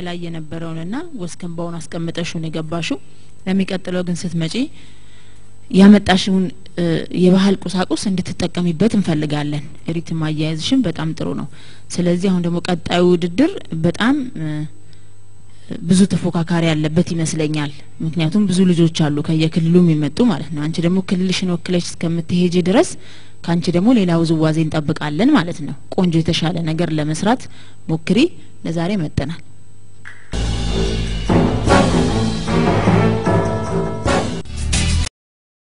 ላይ የነበረውንና ወስከምባውን አስቀምጠሽው ነው የገባሽው ለሚቀጥለው ግን ስትመጪ ያመጣሽውን የባህል ቁሳቁስ እንድትጠቀሚበት እንፈልጋለን ሪትም አያያዝሽን በጣም ጥሩ ነው ስለዚህ አሁን ደግሞ ቀጣዩ ውድድር በጣም ብዙ ተፎካካሪ ያለበት ይመስለኛል ምክንያቱም ብዙ ልጆች አሉ ከየክልሉ የሚመጡ ማለት ነው አንቺ ደግሞ ክልልሽን ወክለሽ እስከምትሄጂ ድረስ ካንቺ ደግሞ ሌላ ውዝዋዜ እንጠብቃለን ማለት ነው ቆንጆ የተሻለ ነገር ለመስራት ሞክሪ ለዛሬ መጥተናል